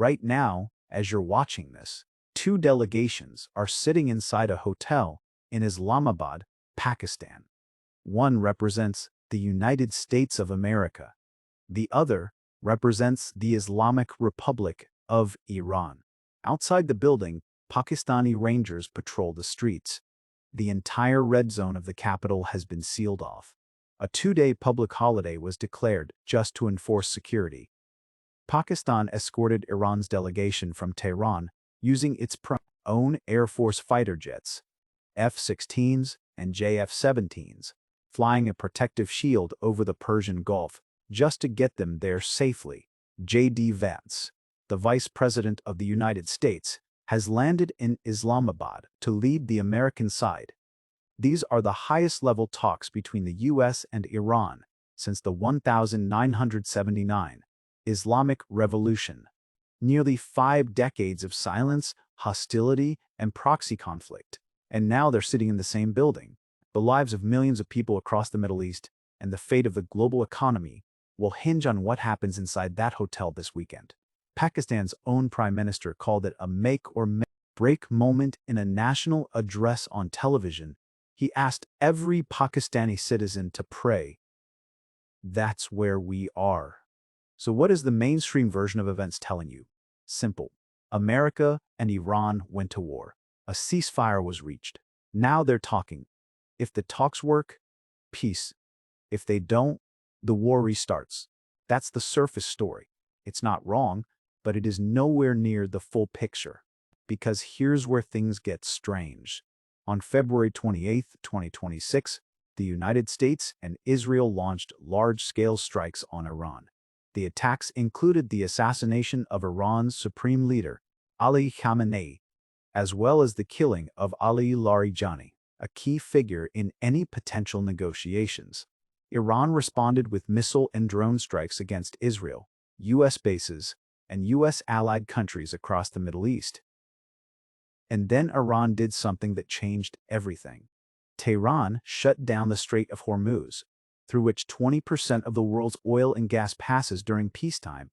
Right now, as you're watching this, two delegations are sitting inside a hotel in Islamabad, Pakistan. One represents the United States of America. The other represents the Islamic Republic of Iran. Outside the building, Pakistani rangers patrol the streets. The entire red zone of the capital has been sealed off. A two-day public holiday was declared just to enforce security. Pakistan escorted Iran's delegation from Tehran using its own Air Force fighter jets, F-16s and JF-17s, flying a protective shield over the Persian Gulf just to get them there safely. J.D. Vance, the Vice President of the United States, has landed in Islamabad to lead the American side. These are the highest-level talks between the U.S. and Iran since the 1979 Islamic Revolution. Nearly 5 decades of silence, hostility, and proxy conflict. And now they're sitting in the same building. The lives of millions of people across the Middle East and the fate of the global economy will hinge on what happens inside that hotel this weekend. Pakistan's own Prime Minister called it a make-or-break moment in a national address on television. He asked every Pakistani citizen to pray. That's where we are. So what is the mainstream version of events telling you? Simple. America and Iran went to war. A ceasefire was reached. Now they're talking. If the talks work, peace. If they don't, the war restarts. That's the surface story. It's not wrong, but it is nowhere near the full picture. Because here's where things get strange. On February 28, 2026, the United States and Israel launched large-scale strikes on Iran. The attacks included the assassination of Iran's supreme leader, Ali Khamenei, as well as the killing of Ali Larijani, a key figure in any potential negotiations. Iran responded with missile and drone strikes against Israel, U.S. bases, and U.S. allied countries across the Middle East. And then Iran did something that changed everything. Tehran shut down the Strait of Hormuz, through which 20% of the world's oil and gas passes during peacetime,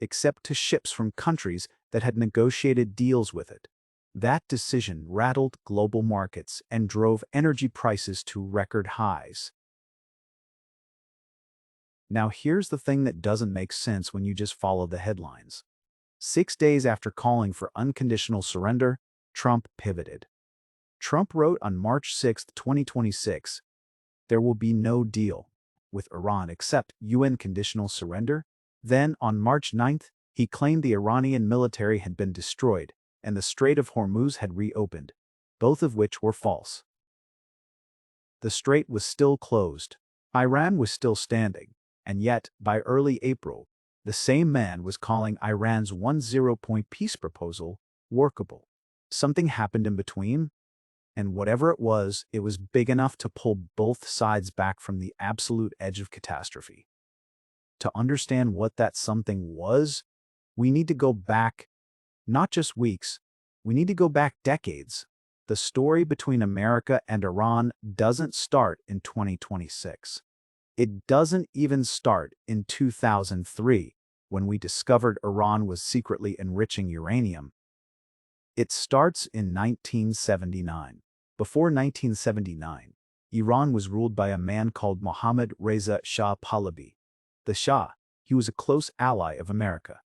except to ships from countries that had negotiated deals with it. That decision rattled global markets and drove energy prices to record highs. Now here's the thing that doesn't make sense when you just follow the headlines. 6 days after calling for unconditional surrender, Trump pivoted. Trump wrote on March 6, 2026, "There will be no deal with Iran except UN conditional surrender." Then, on March 9th, he claimed the Iranian military had been destroyed and the Strait of Hormuz had reopened, both of which were false. The strait was still closed. Iran was still standing. And yet, by early April, the same man was calling Iran's 10-point peace proposal workable. Something happened in between, and whatever it was big enough to pull both sides back from the absolute edge of catastrophe. To understand what that something was, we need to go back, not just weeks, we need to go back decades. The story between America and Iran doesn't start in 2026. It doesn't even start in 2003, when we discovered Iran was secretly enriching uranium. It starts in 1979. Before 1979, Iran was ruled by a man called Mohammad Reza Shah Pahlavi. The Shah, he was a close ally of America.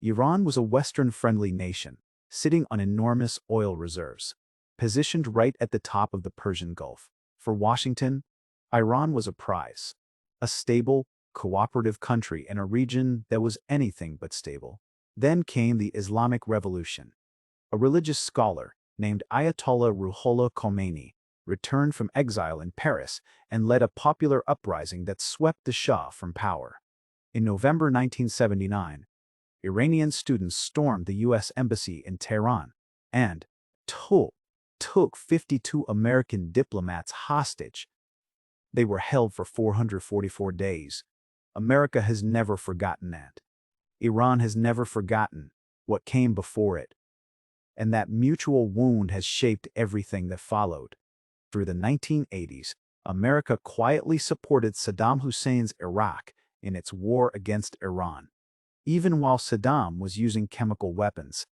Iran was a Western-friendly nation, sitting on enormous oil reserves, positioned right at the top of the Persian Gulf. For Washington, Iran was a prize, a stable, cooperative country in a region that was anything but stable. Then came the Islamic Revolution. A religious scholar named Ayatollah Ruhollah Khomeini returned from exile in Paris and led a popular uprising that swept the Shah from power. In November 1979, Iranian students stormed the U.S. Embassy in Tehran and took 52 American diplomats hostage. They were held for 444 days. America has never forgotten that. Iran has never forgotten what came before it. And that mutual wound has shaped everything that followed. Through the 1980s, America quietly supported Saddam Hussein's Iraq in its war against Iran. even while Saddam was using chemical weapons.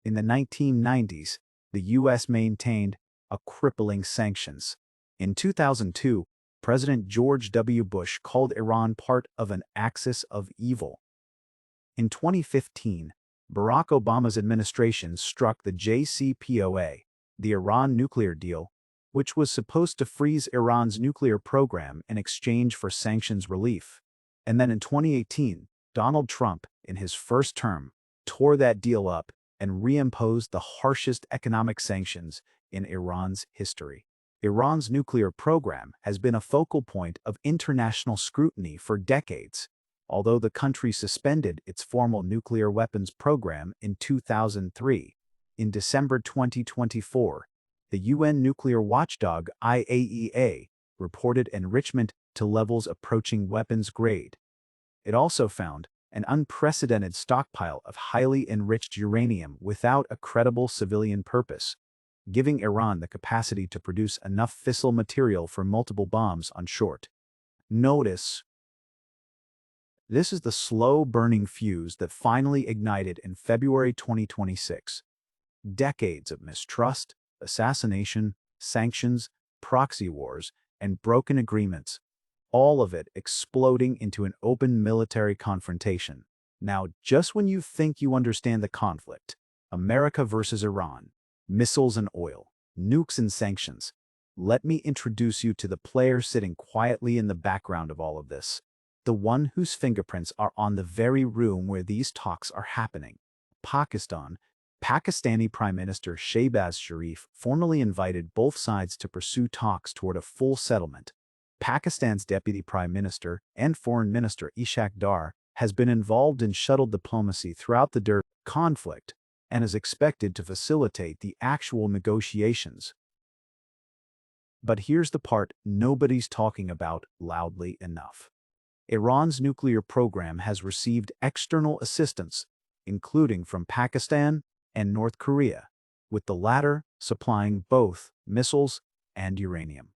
In the 1990s, the U.S. maintained a crippling sanctions. In 2002, President George W. Bush called Iran part of an axis of evil. In 2015, Barack Obama's administration struck the JCPOA, the Iran nuclear deal, which was supposed to freeze Iran's nuclear program in exchange for sanctions relief. And then in 2018, Donald Trump, in his first term, tore that deal up and reimposed the harshest economic sanctions in Iran's history. Iran's nuclear program has been a focal point of international scrutiny for decades. Although the country suspended its formal nuclear weapons program in 2003, in December 2024, the UN nuclear watchdog IAEA reported enrichment to levels approaching weapons grade. It also found an unprecedented stockpile of highly enriched uranium without a credible civilian purpose, giving Iran the capacity to produce enough fissile material for multiple bombs on short notice. This is the slow-burning fuse that finally ignited in February 2026. Decades of mistrust, assassination, sanctions, proxy wars, and broken agreements, all of it exploding into an open military confrontation. Now, just when you think you understand the conflict, America versus Iran, missiles and oil, nukes and sanctions, let me introduce you to the player sitting quietly in the background of all of this. The one whose fingerprints are on the very room where these talks are happening. Pakistan. Pakistani Prime Minister Shehbaz Sharif formally invited both sides to pursue talks toward a full settlement. Pakistan's Deputy Prime Minister and Foreign Minister Ishaq Dar has been involved in shuttle diplomacy throughout the conflict and is expected to facilitate the actual negotiations. But here's the part nobody's talking about loudly enough. Iran's nuclear program has received external assistance, including from Pakistan and North Korea, with the latter supplying both missiles and uranium.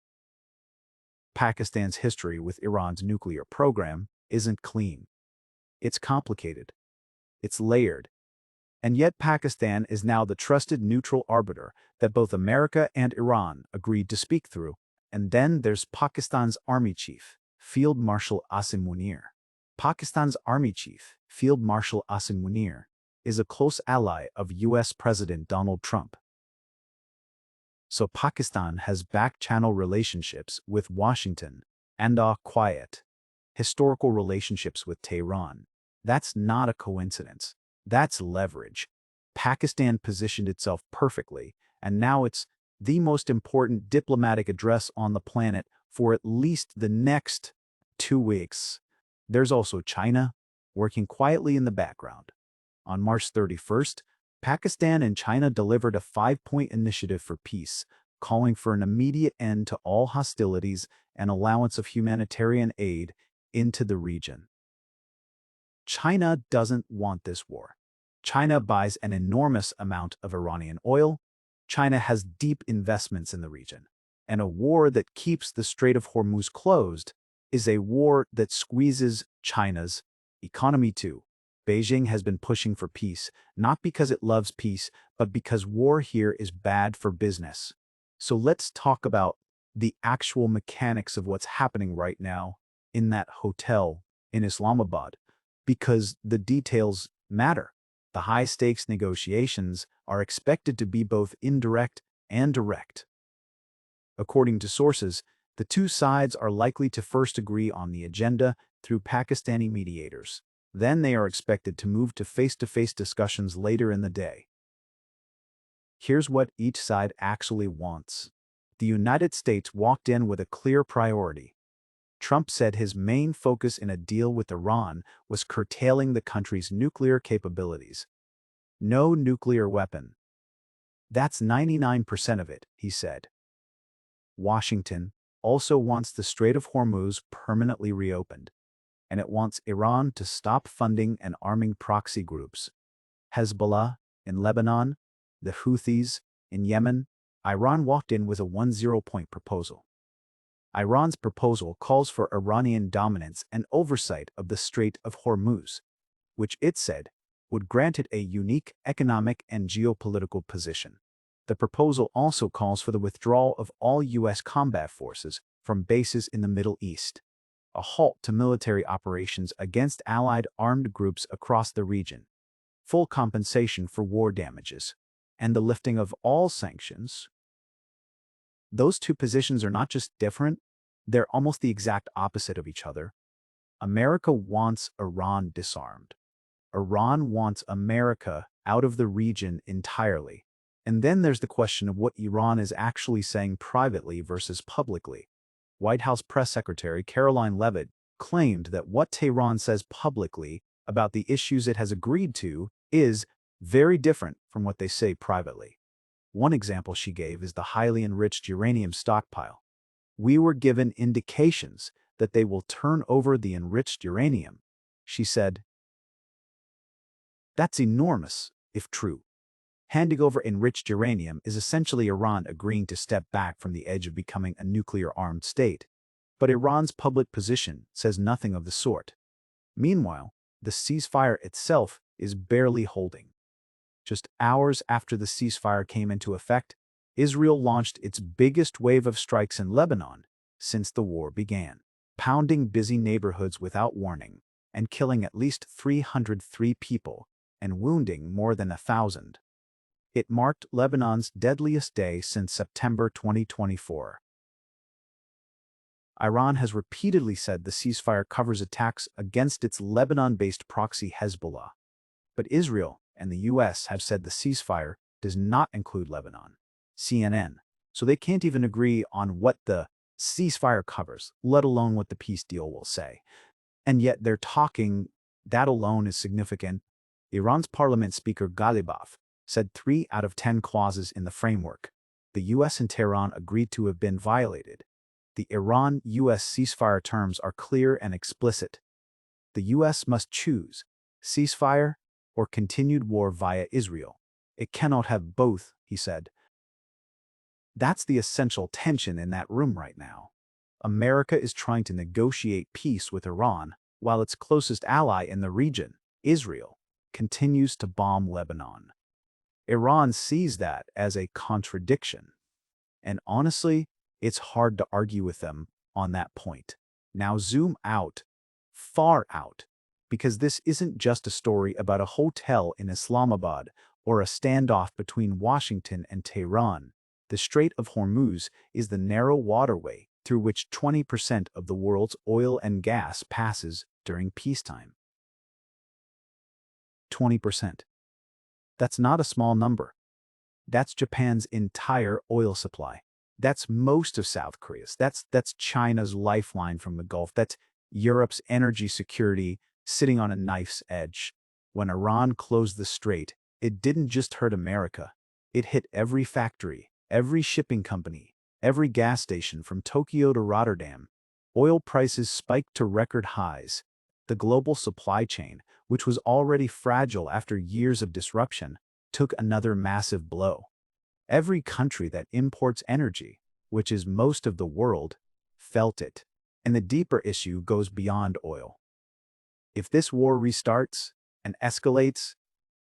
Pakistan's history with Iran's nuclear program isn't clean. It's complicated. It's layered. And yet Pakistan is now the trusted neutral arbiter that both America and Iran agreed to speak through. And then there's Pakistan's Army Chief, Field Marshal Asim Munir. Pakistan's Army Chief, Field Marshal Asim Munir, is a close ally of U.S. President Donald Trump. So Pakistan has back-channel relationships with Washington and quiet, historical relationships with Tehran. That's not a coincidence. That's leverage. Pakistan positioned itself perfectly, and now it's the most important diplomatic address on the planet for at least the next 2 weeks. There's also China, working quietly in the background. On March 31st, Pakistan and China delivered a 5-point initiative for peace, calling for an immediate end to all hostilities and allowance of humanitarian aid into the region. China doesn't want this war. China buys an enormous amount of Iranian oil. China has deep investments in the region. And a war that keeps the Strait of Hormuz closed is a war that squeezes China's economy too. Beijing has been pushing for peace, not because it loves peace, but because war here is bad for business. So let's talk about the actual mechanics of what's happening right now in that hotel in Islamabad, because the details matter. The high-stakes negotiations are expected to be both indirect and direct. According to sources, the two sides are likely to first agree on the agenda through Pakistani mediators. Then they are expected to move to face-to-face discussions later in the day. Here's what each side actually wants. The United States walked in with a clear priority. Trump said his main focus in a deal with Iran was curtailing the country's nuclear capabilities. No nuclear weapon. That's 99% of it, he said. Washington also wants the Strait of Hormuz permanently reopened, and it wants Iran to stop funding and arming proxy groups. Hezbollah in Lebanon, the Houthis in Yemen. Iran walked in with a 10-point proposal. Iran's proposal calls for Iranian dominance and oversight of the Strait of Hormuz, which it said would grant it a unique economic and geopolitical position. The proposal also calls for the withdrawal of all U.S. combat forces from bases in the Middle East, a halt to military operations against allied armed groups across the region, full compensation for war damages, and the lifting of all sanctions. Those two positions are not just different, they're almost the exact opposite of each other. America wants Iran disarmed. Iran wants America out of the region entirely. And then there's the question of what Iran is actually saying privately versus publicly. White House Press Secretary Caroline Leavitt claimed that what Tehran says publicly about the issues it has agreed to is very different from what they say privately. One example she gave is the highly enriched uranium stockpile. "We were given indications that they will turn over the enriched uranium," she said. That's enormous, if true. Handing over enriched uranium is essentially Iran agreeing to step back from the edge of becoming a nuclear-armed state. But Iran's public position says nothing of the sort. Meanwhile, the ceasefire itself is barely holding. Just hours after the ceasefire came into effect, Israel launched its biggest wave of strikes in Lebanon since the war began, pounding busy neighborhoods without warning and killing at least 303 people and wounding more than 1,000. It marked Lebanon's deadliest day since September 2024. Iran has repeatedly said the ceasefire covers attacks against its Lebanon-based proxy Hezbollah. But Israel and the U.S. have said the ceasefire does not include Lebanon, CNN, so they can't even agree on what the ceasefire covers, let alone what the peace deal will say. And yet they're talking. That alone is significant. Iran's parliament speaker Ghalibaf said 3 out of 10 clauses in the framework the U.S. and Tehran agreed to have been violated. The Iran-U.S. ceasefire terms are clear and explicit. The U.S. must choose ceasefire or continued war via Israel. It cannot have both, he said. That's the essential tension in that room right now. America is trying to negotiate peace with Iran, while its closest ally in the region, Israel, continues to bomb Lebanon. Iran sees that as a contradiction. And honestly, it's hard to argue with them on that point. Now zoom out, far out, because this isn't just a story about a hotel in Islamabad or a standoff between Washington and Tehran. The Strait of Hormuz is the narrow waterway through which 20% of the world's oil and gas passes during peacetime. 20%. That's not a small number. That's Japan's entire oil supply. That's most of South Korea's. That's China's lifeline from the Gulf. That's Europe's energy security sitting on a knife's edge. When Iran closed the strait, it didn't just hurt America. It hit every factory, every shipping company, every gas station from Tokyo to Rotterdam. Oil prices spiked to record highs. The global supply chain, which was already fragile after years of disruption, took another massive blow. Every country that imports energy, which is most of the world, felt it. And the deeper issue goes beyond oil. If this war restarts and escalates,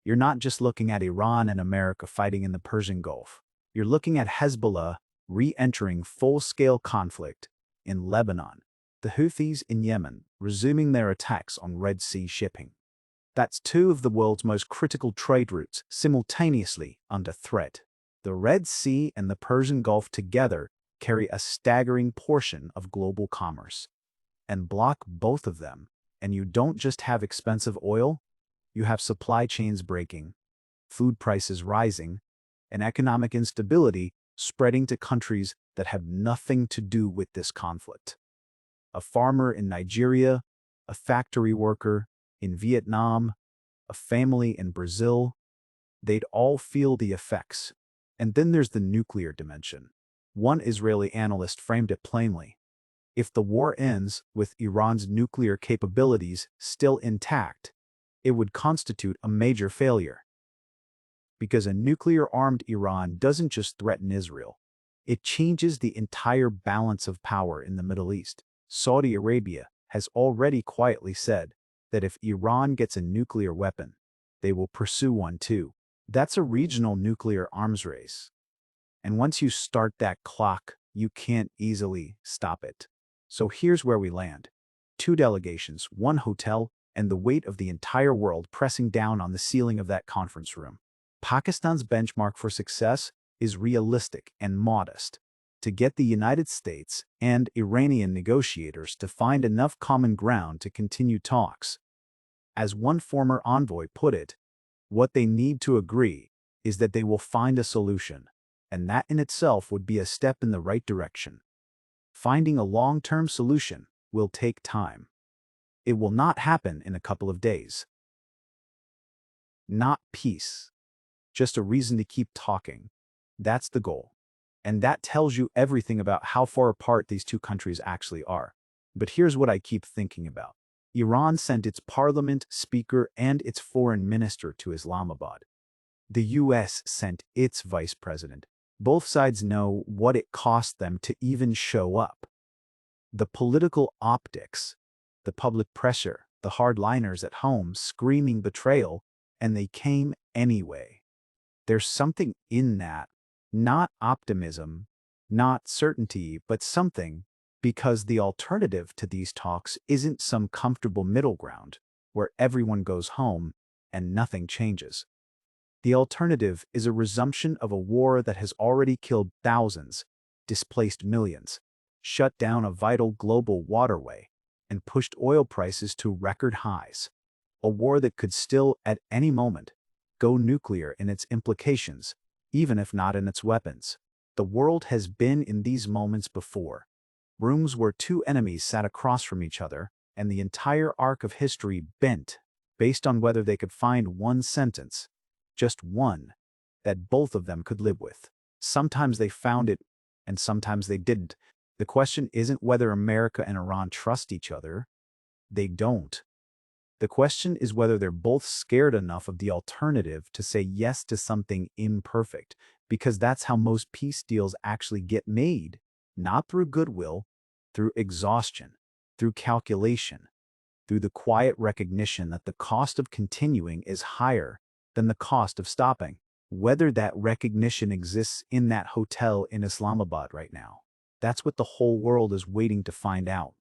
you're not just looking at Iran and America fighting in the Persian Gulf. You're looking at Hezbollah re-entering full-scale conflict in Lebanon, the Houthis in Yemen resuming their attacks on Red Sea shipping. That's 2 of the world's most critical trade routes simultaneously under threat. The Red Sea and the Persian Gulf together carry a staggering portion of global commerce. And block both of them, and you don't just have expensive oil, you have supply chains breaking, food prices rising, and economic instability spreading to countries that have nothing to do with this conflict. A farmer in Nigeria, a factory worker in Vietnam, a family in Brazil, they'd all feel the effects. And then there's the nuclear dimension. One Israeli analyst framed it plainly. If the war ends with Iran's nuclear capabilities still intact, it would constitute a major failure. Because a nuclear-armed Iran doesn't just threaten Israel. It changes the entire balance of power in the Middle East. Saudi Arabia has already quietly said that if Iran gets a nuclear weapon, they will pursue one too. That's a regional nuclear arms race. And once you start that clock, you can't easily stop it. So here's where we land. Two delegations, one hotel, and the weight of the entire world pressing down on the ceiling of that conference room. Pakistan's benchmark for success is realistic and modest. To get the United States and Iranian negotiators to find enough common ground to continue talks. As one former envoy put it, what they need to agree is that they will find a solution, and that in itself would be a step in the right direction. Finding a long-term solution will take time. It will not happen in a couple of days. Not peace, just a reason to keep talking. That's the goal. And that tells you everything about how far apart these two countries actually are. But here's what I keep thinking about. Iran sent its parliament, speaker, and its foreign minister to Islamabad. The US sent its vice president. Both sides know what it cost them to even show up. The political optics, the public pressure, the hardliners at home screaming betrayal, and they came anyway. There's something in that. Not optimism, not certainty, but something, because the alternative to these talks isn't some comfortable middle ground where everyone goes home and nothing changes. The alternative is a resumption of a war that has already killed thousands, displaced millions, shut down a vital global waterway, and pushed oil prices to record highs. A war that could still, at any moment, go nuclear in its implications, even if not in its weapons. The world has been in these moments before. Rooms where two enemies sat across from each other, and the entire arc of history bent, based on whether they could find one sentence, just one, that both of them could live with. Sometimes they found it, and sometimes they didn't. The question isn't whether America and Iran trust each other. They don't. The question is whether they're both scared enough of the alternative to say yes to something imperfect, because that's how most peace deals actually get made, not through goodwill, through exhaustion, through calculation, through the quiet recognition that the cost of continuing is higher than the cost of stopping. Whether that recognition exists in that hotel in Islamabad right now, that's what the whole world is waiting to find out.